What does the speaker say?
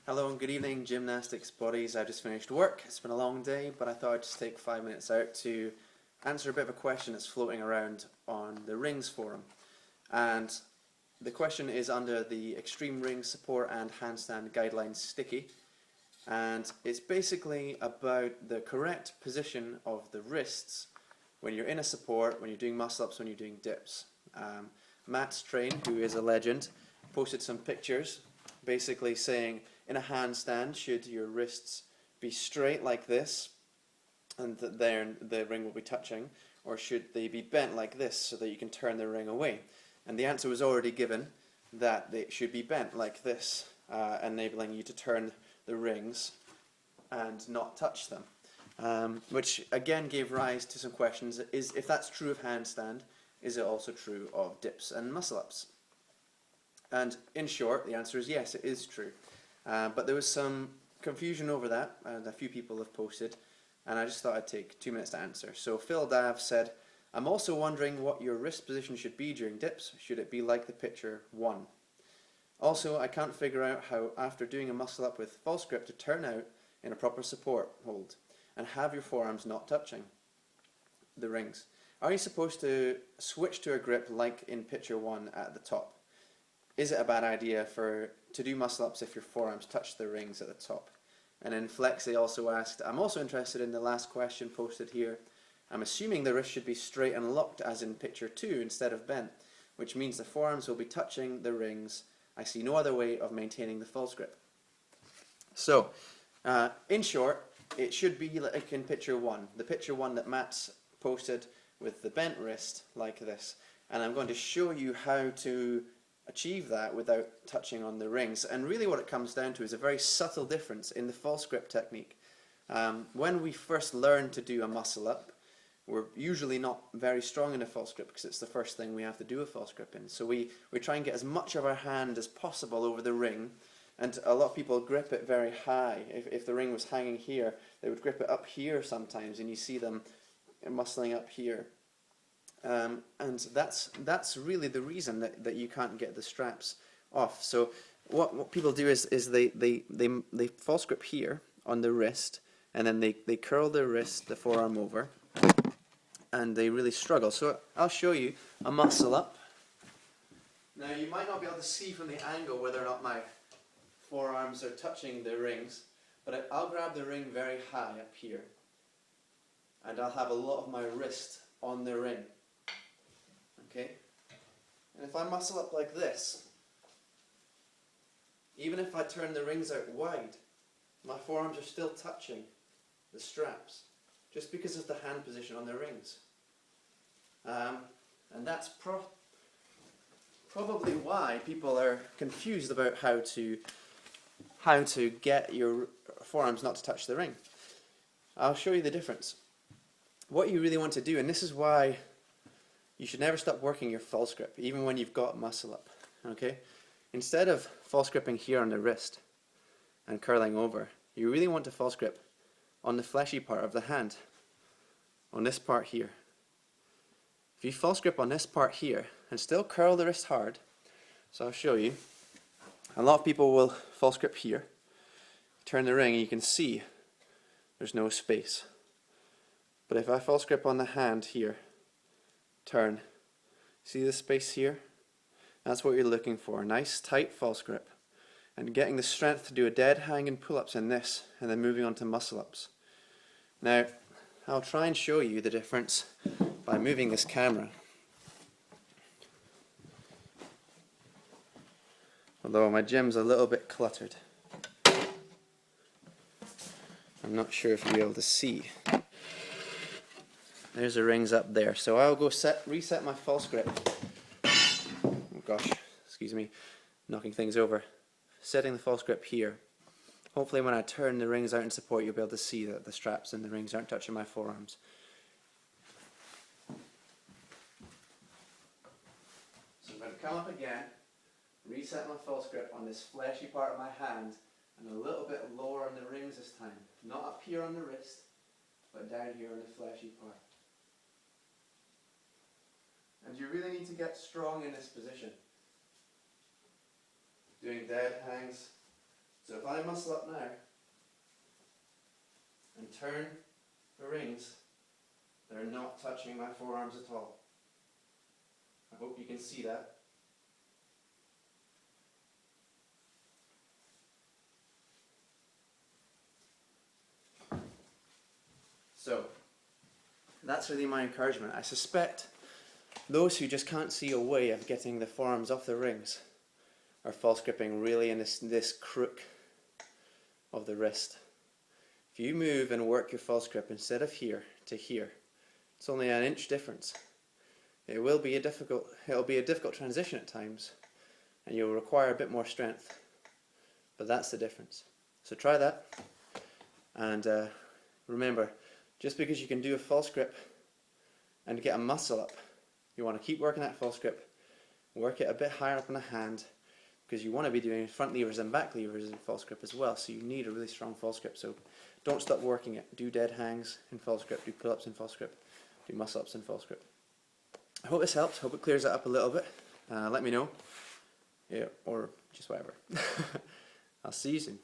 Hello and good evening, Gymnastics buddies. I just finished work. It's been a long day, but I thought I'd just take 5 minutes out to answer a bit of a question that's floating around on the Rings forum. And the question is under the Extreme Ring Support and Handstand Guidelines Sticky. And it's basically about the correct position of the wrists when you're in a support, when you're doing muscle-ups, when you're doing dips. Matt's Train, who is a legend, posted some pictures basically saying in a handstand should your wrists be straight like this and then the ring will be touching, or should they be bent like this so that you can turn the ring away? And the answer was already given that they should be bent like this, enabling you to turn the rings and not touch them, which again gave rise to some questions. If that's true of handstand, is it also true of dips and muscle-ups? And in short, the answer is yes, it is true. But there was some confusion over that, and a few people have posted, and I just thought I'd take 2 minutes to answer. So Phil Dav said, I'm also wondering what your wrist position should be during dips. Should it be like the picture 1? Also, I can't figure out how after doing a muscle up with false grip to turn out in a proper support hold and have your forearms not touching the rings. Are you supposed to switch to a grip like in picture 1 at the top? Is it a bad idea to do muscle-ups if your forearms touch the rings at the top? And then Flexi also asked, I'm also interested in the last question posted here. I'm assuming the wrist should be straight and locked as in picture 2 instead of bent, which means the forearms will be touching the rings. I see no other way of maintaining the false grip. So, in short, it should be like in picture 1. The picture 1 that Matt's posted with the bent wrist like this. And I'm going to show you how to achieve that without touching on the rings. And really what it comes down to is a very subtle difference in the false grip technique. When we first learn to do a muscle up, we're usually not very strong in a false grip because it's the first thing we have to do a false grip in. So we try and get as much of our hand as possible over the ring, and a lot of people grip it very high. If the ring was hanging here, they would grip it up here sometimes, and you see them muscling up here. And that's really the reason that you can't get the straps off. So what people do is they false grip here on the wrist, and then they curl the wrist, the forearm over, and they really struggle. So I'll show you a muscle up. Now you might not be able to see from the angle whether or not my forearms are touching the rings, but I'll grab the ring very high up here, and I'll have a lot of my wrist on the ring. Okay? And if I muscle up like this, even if I turn the rings out wide, my forearms are still touching the straps, just because of the hand position on the rings. And that's probably why people are confused about how to get your forearms not to touch the ring. I'll show you the difference. What you really want to do, and this is why you should never stop working your false grip, even when you've got muscle up. Okay? Instead of false gripping here on the wrist and curling over, you really want to false grip on the fleshy part of the hand, on this part here. If you false grip on this part here and still curl the wrist hard, so I'll show you. A lot of people will false grip here, turn the ring, and you can see there's no space. But if I false grip on the hand here, turn, see the space here? That's what you're looking for, a nice tight false grip, and getting the strength to do a dead hang and pull-ups in this, and then moving on to muscle-ups. Now, I'll try and show you the difference by moving this camera. Although my gym's a little bit cluttered. I'm not sure if you'll be able to see. There's the rings up there. So I'll go reset my false grip. Oh gosh, excuse me, knocking things over. Setting the false grip here. Hopefully when I turn the rings out in support, you'll be able to see that the straps and the rings aren't touching my forearms. So I'm going to come up again, reset my false grip on this fleshy part of my hand, and a little bit lower on the rings this time. Not up here on the wrist, but down here on the fleshy part. And you really need to get strong in this position. Doing dead hangs, So if I muscle up now and turn the rings, they're not touching my forearms at all. I hope you can see that. So, that's really my encouragement. I suspect those who just can't see a way of getting the forearms off the rings are false gripping really in this crook of the wrist. If you move and work your false grip instead of here to here, it's only an inch difference. It'll be a difficult transition at times, and you'll require a bit more strength, but that's the difference. So try that, and remember, just because you can do a false grip and get a muscle up, you want to keep working that false grip, work it a bit higher up in the hand, because you want to be doing front levers and back levers in false grip as well, so you need a really strong false grip. So don't stop working it. Do dead hangs in false grip, do pull-ups in false grip, do muscle-ups in false grip. I hope this helps, hope it clears it up a little bit. Let me know, yeah, or just whatever. I'll see you soon.